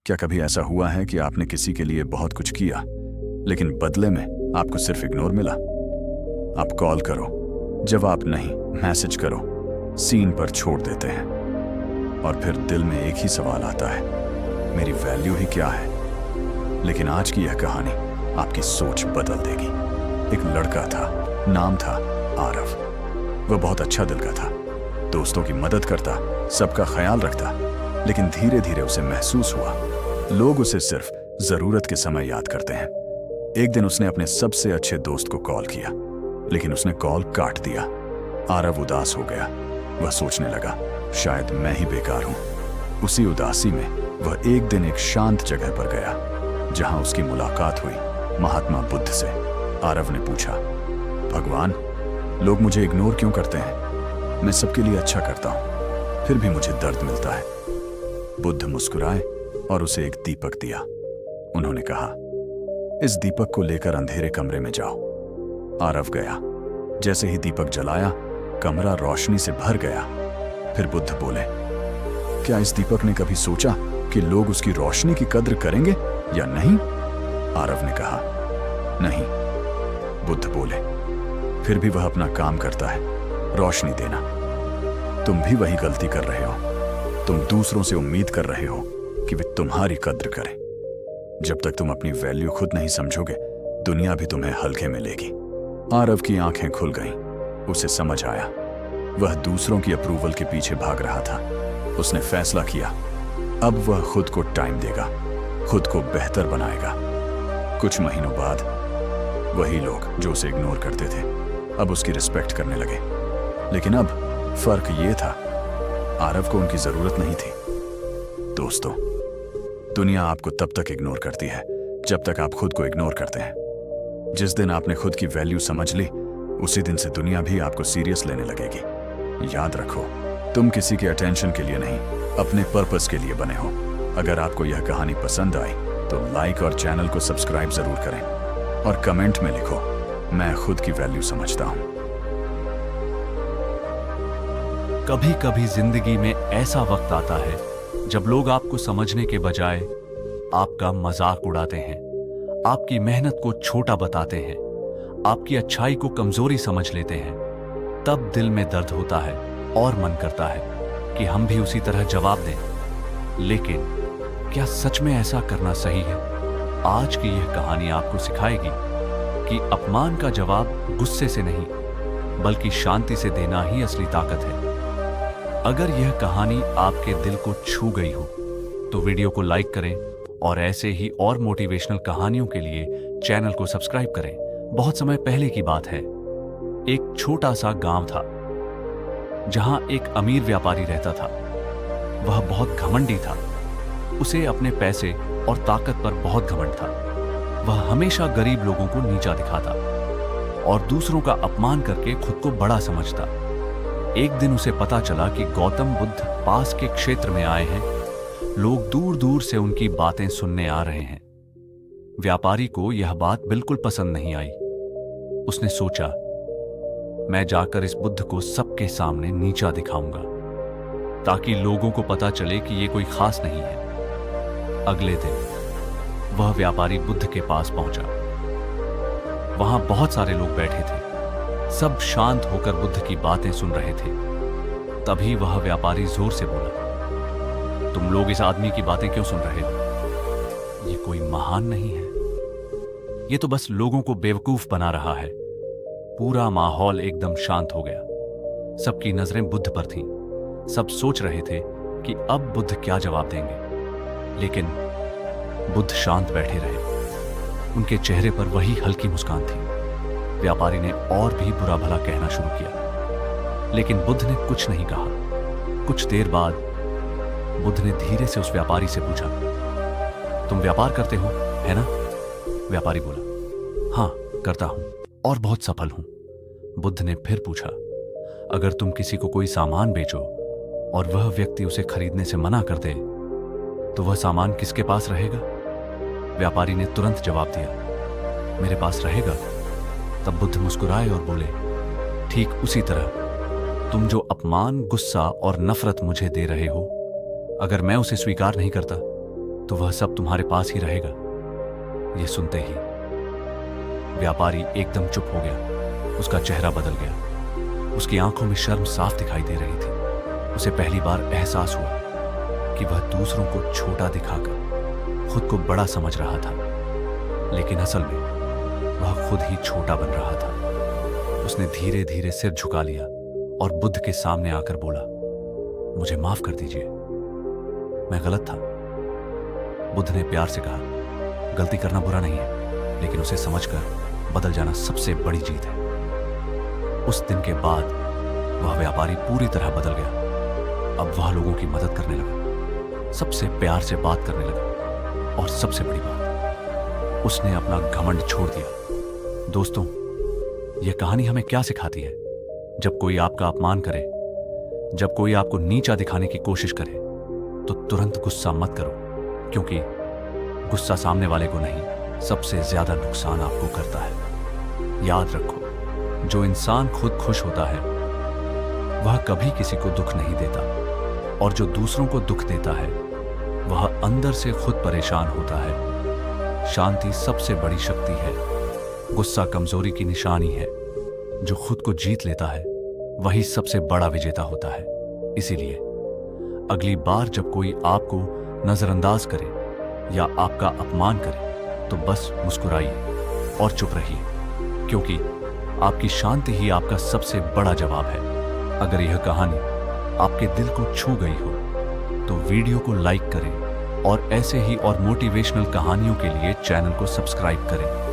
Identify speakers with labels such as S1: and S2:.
S1: क्या कभी ऐसा हुआ है कि आपने किसी के लिए बहुत कुछ किया, लेकिन बदले में आपको सिर्फ इग्नोर मिला? आप कॉल करो, जवाब नहीं, मैसेज करो, सीन पर छोड़ देते हैं, और फिर दिल में एक ही सवाल आता है, मेरी वैल्यू ही क्या है? लेकिन आज की यह कहानी आपकी सोच बदल देगी। एक लड़का था, नाम था आरव। वह बहुत अच्छा दिल का था, दोस्तों की मदद करता, सबका ख्याल रखता, लेकिन धीरे धीरे उसे महसूस हुआ लोग उसे सिर्फ जरूरत के समय याद करते हैं। एक दिन उसने अपने सबसे अच्छे दोस्त को कॉल किया, लेकिन उसने कॉल काट दिया। आरव उदास हो गया। वह सोचने लगा, शायद मैं ही बेकार हूं। उसी उदासी में वह एक दिन एक शांत जगह पर गया, जहां उसकी मुलाकात हुई महात्मा बुद्ध से। आरव ने पूछा, भगवान, लोग मुझे इग्नोर क्यों करते हैं? मैं सबके लिए अच्छा करता हूं, फिर भी मुझे दर्द मिलता है। बुद्ध मुस्कुराए और उसे एक दीपक दिया। उन्होंने कहा, इस दीपक को लेकर अंधेरे कमरे में जाओ। आरव गया। जैसे ही दीपक जलाया, कमरा रोशनी से भर गया। फिर बुद्ध बोले, क्या इस दीपक ने कभी सोचा कि लोग उसकी रोशनी की कद्र करेंगे या नहीं? आरव ने कहा, नहीं। बुद्ध बोले, फिर भी वह अपना काम करता है, रोशनी देना। तुम भी वही गलती कर रहे हो। तुम दूसरों से उम्मीद कर रहे हो कि वे तुम्हारी कद्र करें। जब तक तुम अपनी वैल्यू खुद नहीं समझोगे, दुनिया भी तुम्हें हल्के में लेगी। आरव की आंखें खुल गईं। उसे समझ आया, वह दूसरों की अप्रूवल के पीछे भाग रहा था। उसने फैसला किया, अब वह खुद को टाइम देगा, खुद को बेहतर बनाएगा। कुछ महीनों बाद वही लोग जो उसे इग्नोर करते थे, अब उसकी रिस्पेक्ट करने लगे। लेकिन अब फर्क ये था, आरव को उनकी जरूरत नहीं थी। दोस्तों, दुनिया आपको तब तक इग्नोर करती है जब तक आप खुद को इग्नोर करते हैं। जिस दिन आपने खुद की वैल्यू समझ ली, उसी दिन से दुनिया भी आपको सीरियस लेने लगेगी। याद रखो, तुम किसी के अटेंशन के लिए नहीं, अपने पर्पस के लिए बने हो। अगर आपको यह कहानी पसंद आई तो लाइक और चैनल को सब्सक्राइब जरूर करें, और कमेंट में लिखो, मैं खुद की वैल्यू समझता हूं।
S2: कभी कभी जिंदगी में ऐसा वक्त आता है जब लोग आपको समझने के बजाय आपका मजाक उड़ाते हैं, आपकी मेहनत को छोटा बताते हैं, आपकी अच्छाई को कमजोरी समझ लेते हैं। तब दिल में दर्द होता है और मन करता है कि हम भी उसी तरह जवाब दें। लेकिन क्या सच में ऐसा करना सही है? आज की यह कहानी आपको सिखाएगी कि अपमान का जवाब गुस्से से नहीं, बल्कि शांति से देना ही असली ताकत है। अगर यह कहानी आपके दिल को छू गई हो तो वीडियो को लाइक करें, और ऐसे ही और मोटिवेशनल कहानियों के लिए चैनल को सब्सक्राइब करें। बहुत समय पहले की बात है, एक छोटा सा गांव था जहां एक अमीर व्यापारी रहता था। वह बहुत घमंडी था। उसे अपने पैसे और ताकत पर बहुत घमंड था। वह हमेशा गरीब लोगों को नीचा दिखाता और दूसरों का अपमान करके खुद को बड़ा समझता। एक दिन उसे पता चला कि गौतम बुद्ध पास के क्षेत्र में आए हैं। लोग दूर दूर से उनकी बातें सुनने आ रहे हैं। व्यापारी को यह बात बिल्कुल पसंद नहीं आई। उसने सोचा, मैं जाकर इस बुद्ध को सबके सामने नीचा दिखाऊंगा, ताकि लोगों को पता चले कि ये कोई खास नहीं है। अगले दिन वह व्यापारी बुद्ध के पास पहुंचा। वहां बहुत सारे लोग बैठे थे। सब शांत होकर बुद्ध की बातें सुन रहे थे। तभी वह व्यापारी जोर से बोला, तुम लोग इस आदमी की बातें क्यों सुन रहे हो? ये कोई महान नहीं है, ये तो बस लोगों को बेवकूफ बना रहा है। पूरा माहौल एकदम शांत हो गया। सबकी नजरें बुद्ध पर थीं। सब सोच रहे थे कि अब बुद्ध क्या जवाब देंगे, लेकिन बुद्ध शांत बैठे रहे। उनके चेहरे पर वही हल्की मुस्कान थी। व्यापारी ने और भी बुरा भला कहना शुरू किया, लेकिन बुद्ध ने कुछ नहीं कहा। कुछ देर बाद बुद्ध ने धीरे से उस व्यापारी से पूछा, तुम व्यापार करते हो, है ना? व्यापारी बोला, हाँ, करता हूं और बहुत सफल हूं। बुद्ध ने फिर पूछा, अगर तुम किसी को कोई सामान बेचो और वह व्यक्ति उसे खरीदने से मना कर दे, तो वह सामान किसके पास रहेगा? व्यापारी ने तुरंत जवाब दिया, मेरे पास रहेगा। तब बुद्ध मुस्कुराए और बोले, ठीक उसी तरह तुम जो अपमान, गुस्सा और नफरत मुझे दे रहे हो, अगर मैं उसे स्वीकार नहीं करता तो वह सब तुम्हारे पास ही रहेगा। यह सुनते ही व्यापारी एकदम चुप हो गया। उसका चेहरा बदल गया। उसकी आंखों में शर्म साफ दिखाई दे रही थी। उसे पहली बार एहसास हुआ कि वह दूसरों को छोटा दिखाकर खुद को बड़ा समझ रहा था, लेकिन असल में वह खुद ही छोटा बन रहा था। उसने धीरे धीरे सिर झुका लिया और बुद्ध के सामने आकर बोला, मुझे माफ कर दीजिए, मैं गलत था। बुद्ध ने प्यार से कहा, गलती करना बुरा नहीं है, लेकिन उसे समझकर बदल जाना सबसे बड़ी जीत है। उस दिन के बाद वह व्यापारी पूरी तरह बदल गया। अब वह लोगों की मदद करने लगा, सबसे प्यार से बात करने लगा, और सबसे बड़ी बात, उसने अपना घमंड छोड़ दिया। दोस्तों, यह कहानी हमें क्या सिखाती है? जब कोई आपका अपमान करे, जब कोई आपको नीचा दिखाने की कोशिश करे, तो तुरंत गुस्सा मत करो, क्योंकि गुस्सा सामने वाले को नहीं, सबसे ज्यादा नुकसान आपको करता है। याद रखो, जो इंसान खुद खुश होता है वह कभी किसी को दुख नहीं देता, और जो दूसरों को दुख देता है वह अंदर से खुद परेशान होता है। शांति सबसे बड़ी शक्ति है। गुस्सा कमजोरी की निशानी है। जो खुद को जीत लेता है वही सबसे बड़ा विजेता होता है। इसीलिए अगली बार जब कोई आपको नजरअंदाज करे या आपका अपमान करे, तो बस मुस्कुराइए और चुप रहिए, क्योंकि आपकी शांति ही आपका सबसे बड़ा जवाब है। अगर यह कहानी आपके दिल को छू गई हो तो वीडियो को लाइक करें, और ऐसे ही और मोटिवेशनल कहानियों के लिए चैनल को सब्सक्राइब करें।